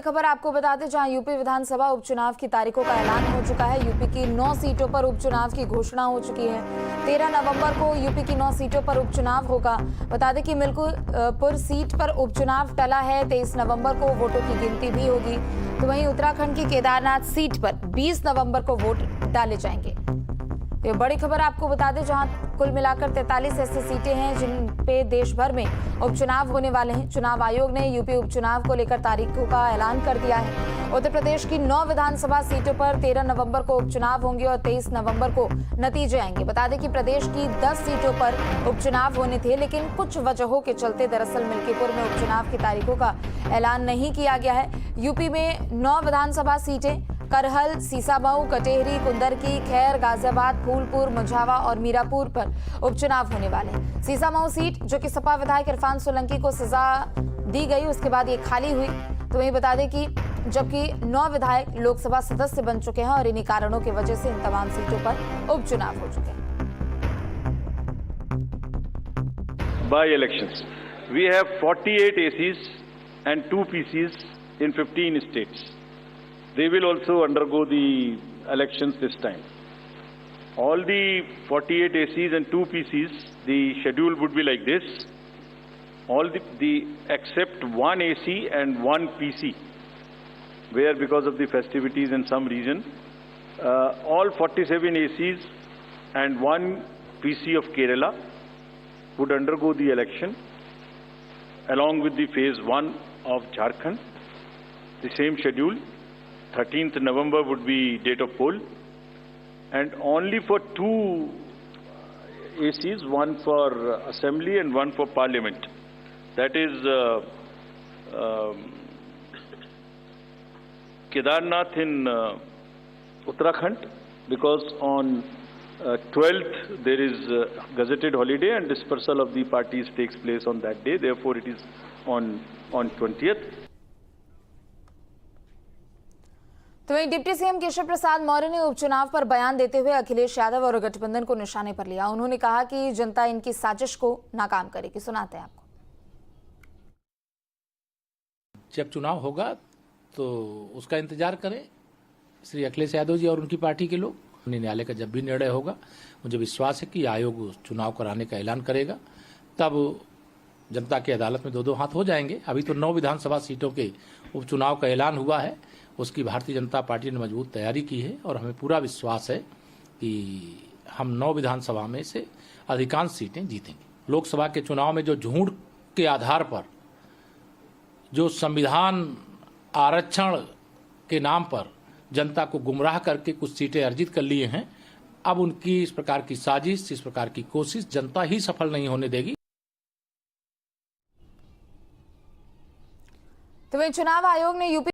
खबर आपको बता दें, जहां यूपी विधानसभा उपचुनाव की तारीखों का ऐलान हो चुका है। यूपी की 9 सीटों पर उपचुनाव की घोषणा हो चुकी है। 13 नवंबर को यूपी की 9 सीटों पर उपचुनाव होगा। बता दें कि मिल्कपुर सीट पर उपचुनाव टला है। 23 नवंबर को वोटों की गिनती भी होगी। तो वहीं उत्तराखंड की केदारनाथ सीट पर 20 नवंबर को वोट डाले जाएंगे। ये बड़ी खबर आपको बता दें, जहां कुल मिलाकर 43 ऐसी सीटें हैं जिन पे देश भर में उपचुनाव होने वाले हैं। चुनाव आयोग ने यूपी उपचुनाव को लेकर तारीखों का ऐलान कर दिया है। उत्तर प्रदेश की 9 विधानसभा सीटों पर 13 नवंबर को उपचुनाव होंगे और 23 नवंबर को नतीजे आएंगे। बता दें कि प्रदेश की 10 सीटों पर उपचुनाव होने थे, लेकिन कुछ वजहों के चलते दरअसल मिल्कीपुर में उपचुनाव की तारीखों का ऐलान नहीं किया गया है। यूपी में 9 विधानसभा सीटें करहल, सीसामऊ, कटेहरी, कुंदरकी, खैर, गाजियाबाद, फूलपुर, मझावा और मीरापुर पर उपचुनाव होने वाले हैं। सीसामऊ सीट जो कि सपा विधायक इरफान सोलंकी को सजा दी गई, उसके बाद ये खाली हुई। तो वहीं बता दें कि जबकि 9 विधायक लोकसभा सदस्य बन चुके हैं और इन्हीं कारणों की वजह से इन तमाम सीटों पर उपचुनाव हो चुके हैं। By elections, we have 48 ACs and 2 PCs in 15 states. They will also undergo the elections this time. All the 48 ACs and 2 PCs, the schedule would be like this. All the except 1 AC and 1 PC, where because of the festivities in some region, all 47 ACs and 1 PC of Kerala would undergo the election along with the phase 1 of Jharkhand. The same schedule. 13th November would be date of poll, and only for 2 ACs, one for assembly and one for parliament. That is Kedarnath in Uttarakhand, because on 12th there is gazetted holiday and dispersal of the parties takes place on that day. Therefore, it is on 20th. तो वहीं deputy CM Keshav Prasad Maurya ने उपचुनाव पर बयान देते हुए अखिलेश यादव और गठबंधन को निशाने पर लिया। उन्होंने कहा कि जनता इनकी साजिश को नाकाम करेगी। सुनाते हैं आपको। जब चुनाव होगा तो उसका इंतजार करें श्री अखिलेश यादव जी और उनकी पार्टी के लोग। न्यायालय का जब भी निर्णय होगा, मुझे विश्वास है कि आयोग चुनाव कराने का ऐलान करेगा, तब जनता की अदालत में 2-2 हाथ हो जाएंगे। अभी तो 9 विधानसभा सीटों के उपचुनाव का ऐलान हुआ है, उसकी भारतीय जनता पार्टी ने मजबूत तैयारी की है और हमें पूरा विश्वास है कि हम 9 विधानसभा में से अधिकांश सीटें जीतेंगे। लोकसभा के चुनाव में जो झूठ के आधार पर जो संविधान आरक्षण के नाम पर जनता को गुमराह करके कुछ सीटें अर्जित कर लिए हैं, अब उनकी इस प्रकार की साजिश, इस प्रकार की कोशिश जनता ही सफल नहीं होने देगी। तो वहीं चुनाव आयोग ने यूपी